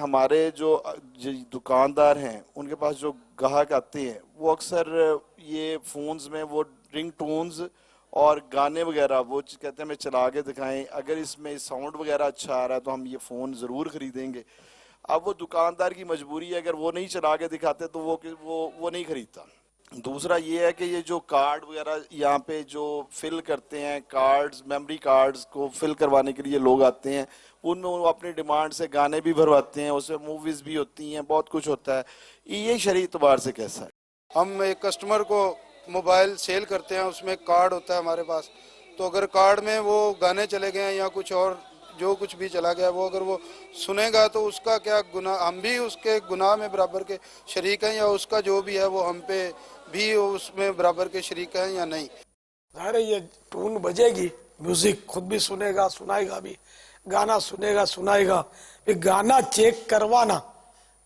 ہمارے جو دکاندار ہیں ان کے پاس جو گاہک آتے ہیں وہ اکثر یہ فونز میں وہ رنگ ٹونز اور گانے وغیرہ وہ کہتے ہیں ہمیں چلا کے دکھائیں، اگر اس میں ساؤنڈ وغیرہ اچھا آ رہا ہے تو ہم یہ فون ضرور خریدیں گے. اب وہ دکاندار کی مجبوری ہے، اگر وہ نہیں چلا کے دکھاتے تو وہ نہیں خریدتا. دوسرا یہ ہے کہ یہ جو کارڈ وغیرہ یہاں پہ جو فل کرتے ہیں، کارڈز میموری کارڈز کو فل کروانے کے لیے لوگ آتے ہیں، ان میں وہ اپنی ڈیمانڈ سے گانے بھی بھرواتے ہیں، اس میں موویز بھی ہوتی ہیں، بہت کچھ ہوتا ہے. یہ شرعی اعتبار سے کیسا ہے؟ ہم ایک کسٹمر کو موبائل سیل کرتے ہیں، اس میں کارڈ ہوتا ہے ہمارے پاس، تو اگر کارڈ میں وہ گانے چلے گئے ہیں یا کچھ اور جو کچھ بھی چلا گیا وہ اگر وہ سنے گا تو اس کا کیا گناہ، ہم بھی اس کے گناہ میں برابر کے شریک ہیں، یا اس کا جو بھی ہے وہ ہم پہ بھی اس میں برابر کے شریک ہیں یا نہیں؟ ظاہر ہے یہ ٹون بجے گی، میوزک خود بھی سنے گا، سنائے گا بھی، گانا سنے گا، سنائے گا. پھر گانا چیک کروانا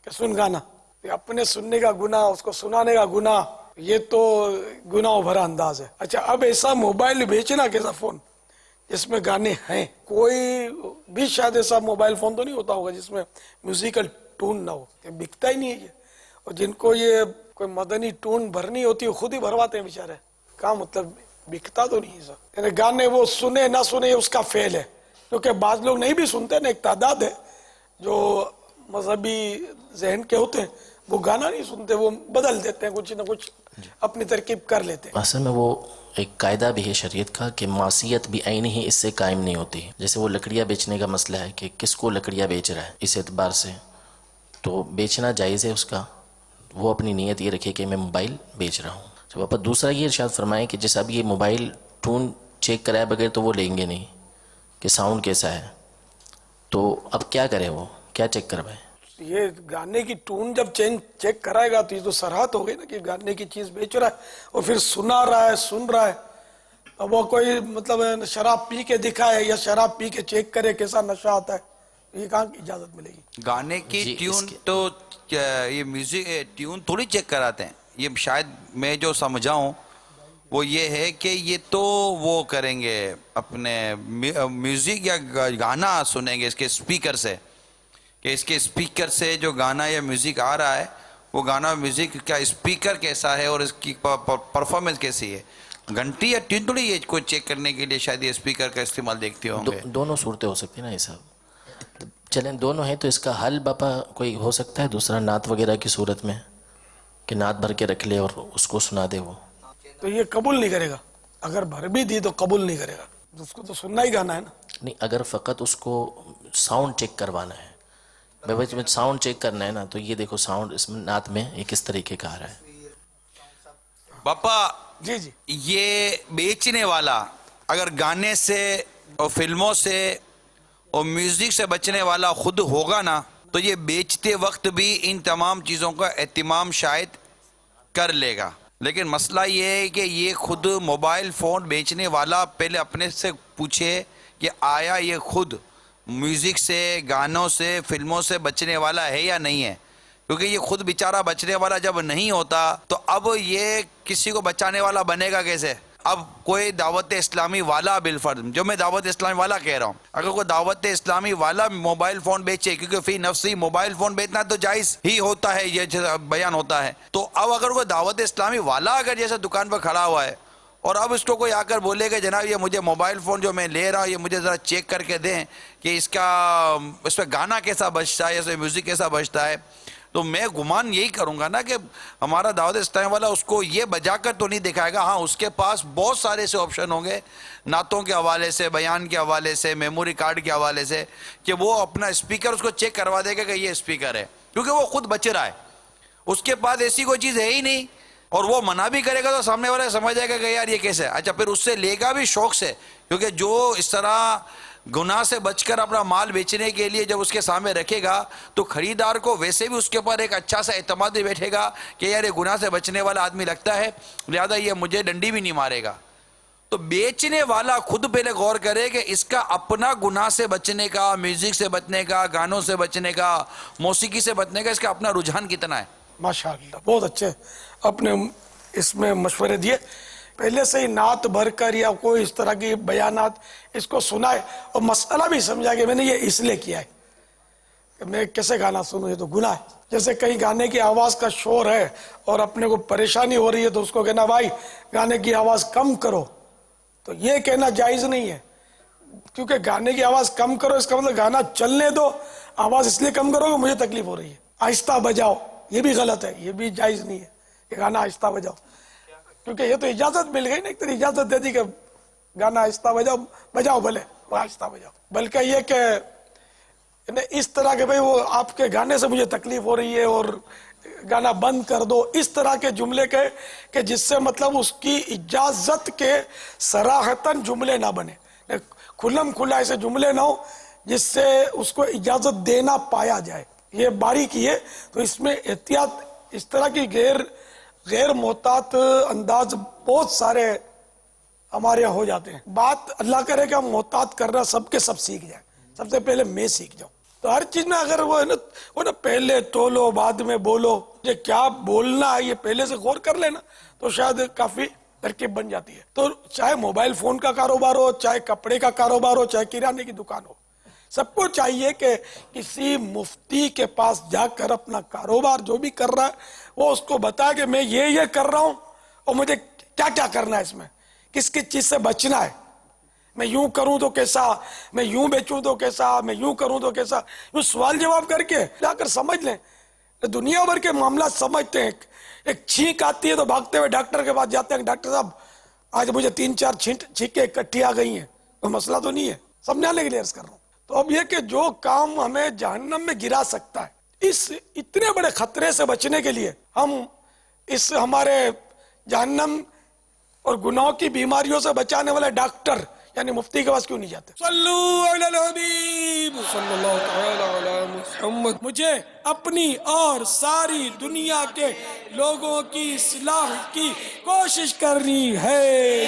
کہ سن گانا، اپنے سننے کا گناہ، اس کو سنانے کا گناہ، یہ تو گناہ بھرا انداز ہے. اچھا اب ایسا موبائل بیچنا کیسا فون جس میں گانے ہیں؟ کوئی بھی شاید ایسا موبائل فون تو نہیں ہوتا ہوگا جس میں میوزیکل ٹون نہ ہو، یہ بکتا ہی نہیں ہے یہ. اور جن کو یہ کوئی مدنی ٹون بھرنی ہوتی ہے خود ہی بھرواتے ہیں بیچارے. کا مطلب بکتا تو نہیں ہے. یعنی گانے وہ سنے نہ سنے اس کا فعل ہے، کیونکہ بعض لوگ نہیں بھی سنتے نا، ایک تعداد ہے جو مذہبی ذہن کے ہوتے ہیں وہ گانا نہیں سنتے، وہ بدل دیتے ہیں، کچھ نہ کچھ اپنی ترکیب کر لیتے ہیں. اصل میں وہ ایک قاعدہ بھی ہے شریعت کا کہ معصیت بھی عین ہی اس سے قائم نہیں ہوتی. جیسے وہ لکڑیاں بیچنے کا مسئلہ ہے کہ کس کو لکڑیاں بیچ رہا ہے، اس اعتبار سے تو بیچنا جائز ہے اس کا، وہ اپنی نیت یہ رکھے کہ میں موبائل بیچ رہا ہوں. جب آپ دوسرا یہ ارشاد فرمائیں کہ جیسا اب یہ موبائل ٹون چیک کرائے بغیر تو وہ لیں گے نہیں کہ ساؤنڈ کیسا ہے، تو اب کیا کرے، وہ کیا چیک کروائے؟ یہ گانے کی ٹون جب چیک کرائے گا تو یہ تو سرحد ہو گئی نا کہ گانے کی چیز بیچ رہا ہے اور پھر سنا رہا ہے، سن رہا ہے. اب وہ کوئی مطلب شراب پی کے دکھائے یا شراب پی کے چیک کرے کیسا نشہ آتا ہے، یہ کہاں کی اجازت ملے گی؟ گانے کی ٹیون تو یہ میوزک ٹیون تھوڑی چیک کراتے ہیں. یہ شاید میں جو سمجھا ہوں وہ یہ ہے کہ یہ تو وہ کریں گے اپنے میوزک یا گانا سنیں گے اس کے اسپیکر سے، کہ اس کے اسپیکر سے جو گانا یا میوزک آ رہا ہے وہ گانا میوزک کا اسپیکر کیسا ہے اور اس کی پرفارمنس کیسی ہے. گھنٹی یا ٹیون تھوڑی یہ کوئی چیک کرنے کے لیے شاید یہ اسپیکر کا استعمال دیکھتے ہوں گے. دونوں صورتیں ہو سکتی ہیں نا یہ صاحب. چلیں دونوں ہیں تو اس کا حل باپا کوئی ہو سکتا ہے دوسرا، نعت وغیرہ کی صورت میں کہ نعت بھر کے رکھ لے اور اس کو سنا دے. وہ تو یہ قبول نہیں کرے گا، اگر بھر بھی دی تو قبول نہیں کرے گا، اس کو تو سننا ہی گانا ہے نا. نہیں، اگر فقط اس کو ساؤنڈ چیک کروانا ہے، بھائی ساؤنڈ چیک کرنا ہے نا، تو یہ دیکھو ساؤنڈ اس میں نعت میں یہ کس طریقے کا آ رہا ہے. باپا جی جی، یہ بیچنے والا اگر گانے سے اور فلموں سے اور میوزک سے بچنے والا خود ہوگا نا تو یہ بیچتے وقت بھی ان تمام چیزوں کا اہتمام شاید کر لے گا. لیکن مسئلہ یہ ہے کہ یہ خود موبائل فون بیچنے والا پہلے اپنے سے پوچھے کہ آیا یہ خود میوزک سے، گانوں سے، فلموں سے بچنے والا ہے یا نہیں ہے. کیونکہ یہ خود بیچارہ بچنے والا جب نہیں ہوتا تو اب یہ کسی کو بچانے والا بنے گا کیسے؟ اب کوئی دعوت اسلامی والا بالفرض، جو میں دعوت اسلامی والا کہہ رہا ہوں، اگر کوئی دعوت اسلامی والا موبائل فون بیچے، کیونکہ فی نفسی موبائل فون بیچنا تو جائز ہی ہوتا ہے، یہ بیان ہوتا ہے، تو اب اگر کوئی دعوت اسلامی والا اگر جیسے دکان پر کھڑا ہوا ہے اور اب اس کو کوئی آ کر بولے کہ جناب یہ مجھے موبائل فون جو میں لے رہا ہوں یہ مجھے ذرا چیک کر کے دیں کہ اس پہ گانا کیسا بجتا ہے، اس پہ میوزک کیسا بجتا ہے، تو میں گمان یہی کروں گا نا کہ ہمارا دعوت اسلامی والا اس کو یہ بجا کر تو نہیں دکھائے گا. ہاں اس کے پاس بہت سارے ایسے آپشن ہوں گے نعتوں کے حوالے سے، بیان کے حوالے سے، میموری کارڈ کے حوالے سے، کہ وہ اپنا اسپیکر اس کو چیک کروا دے گا کہ یہ اسپیکر ہے، کیونکہ وہ خود بچ رہا ہے، اس کے پاس ایسی کوئی چیز ہے ہی نہیں. اور وہ منع بھی کرے گا تو سامنے والا سمجھ جائے گا کہ یار یہ کیسے ہے. اچھا پھر اس سے لے گا بھی شوق سے، کیونکہ جو اس طرح گناہ سے بچ کر اپنا مال بیچنے کے لیے جب اس کے سامنے رکھے گا تو خریدار کو ویسے بھی اس کے اوپر ایک اچھا سا اعتماد بھی بیٹھے گا کہ یار یہ گناہ سے بچنے والا آدمی لگتا ہے، لہذا یہ مجھے ڈنڈی بھی نہیں مارے گا. تو بیچنے والا خود پہلے غور کرے کہ اس کا اپنا گناہ سے بچنے کا، میوزک سے بچنے کا، گانوں سے بچنے کا، موسیقی سے بچنے کا اس کا اپنا رجحان کتنا ہے. ماشاءاللہ بہت اچھے اپنے اس میں مشورے دیے. پہلے سے ہی نعت بھر کر یا کوئی اس طرح کی بیانات اس کو سنائے اور مسئلہ بھی سمجھا کہ میں نے یہ اس لیے کیا ہے. کہ میں کیسے گانا سنوں, یہ تو گناہ ہے. جیسے کہیں گانے کی آواز کا شور ہے اور اپنے کو پریشانی ہو رہی ہے تو اس کو کہنا بھائی گانے کی آواز کم کرو, تو یہ کہنا جائز نہیں ہے. کیونکہ گانے کی آواز کم کرو اس کا مطلب گانا چلنے دو, آواز اس لیے کم کرو کہ مجھے تکلیف ہو رہی ہے. آہستہ بجاؤ, یہ بھی غلط ہے, یہ بھی جائز نہیں ہے کہ گانا آہستہ بجاؤ, کیونکہ یہ تو اجازت مل گئی نا, ایک طرح اجازت دے دی کہ گانا آہستہ بجاؤ, بجاؤ بھلے آہستہ بجاؤ. بلکہ یہ کہ اس طرح کے بھئی وہ آپ کے گانے سے مجھے تکلیف ہو رہی ہے اور گانا بند کر دو, اس طرح کے جملے کے کہ جس سے مطلب اس کی اجازت کے صراحتاً جملے نہ بنے, کھلم کھلا ایسے جملے نہ ہو جس سے اس کو اجازت دینا پایا جائے. یہ باریکی ہے. تو اس میں احتیاط, اس طرح کی غیر محتاط انداز بہت سارے ہمارے یہاں ہو جاتے ہیں. بات اللہ کرے کہ ہم محتاط کرنا سب کے سب سیکھ جائیں, سب سے پہلے میں سیکھ جاؤں. تو ہر چیز میں اگر وہ نا پہلے تولو بعد میں بولو, یہ کیا بولنا ہے یہ پہلے سے غور کر لینا تو شاید کافی ترکیب بن جاتی ہے. تو چاہے موبائل فون کا کاروبار ہو, چاہے کپڑے کا کاروبار ہو, چاہے کرانے کی دکان ہو, سب کو چاہیے کہ کسی مفتی کے پاس جا کر اپنا کاروبار جو بھی کر رہا ہے وہ اس کو بتائے کہ میں یہ کر رہا ہوں اور مجھے کیا کیا کرنا ہے, اس میں کس کس چیز سے بچنا ہے, میں یوں کروں تو کیسا, میں یوں بیچوں تو کیسا, میں یوں کروں تو کیسا. یوں سوال جواب کر کے جا کر سمجھ لیں. دنیا بھر کے معاملات سمجھتے ہیں. ایک چھینک آتی ہے تو بھاگتے ہوئے ڈاکٹر کے پاس جاتے ہیں, ڈاکٹر صاحب آج مجھے 3-4 چھینکیں اکٹھی آ گئی ہیں, کوئی مسئلہ تو نہیں ہے. سمجھانے کے لیے عرض کر رہا ہوں. تو اب یہ کہ جو کام ہمیں جہنم میں گرا سکتا ہے, اس اتنے بڑے خطرے سے بچنے کے لیے ہم اس ہمارے جہنم اور گناہوں کی بیماریوں سے بچانے والے ڈاکٹر یعنی مفتی کے پاس کیوں نہیں جاتے؟ صلو علی الحبیب صلی اللہ تعالی علی محمد. مجھے اپنی اور ساری دنیا کے لوگوں کی اصلاح کی کوشش کرنی ہے.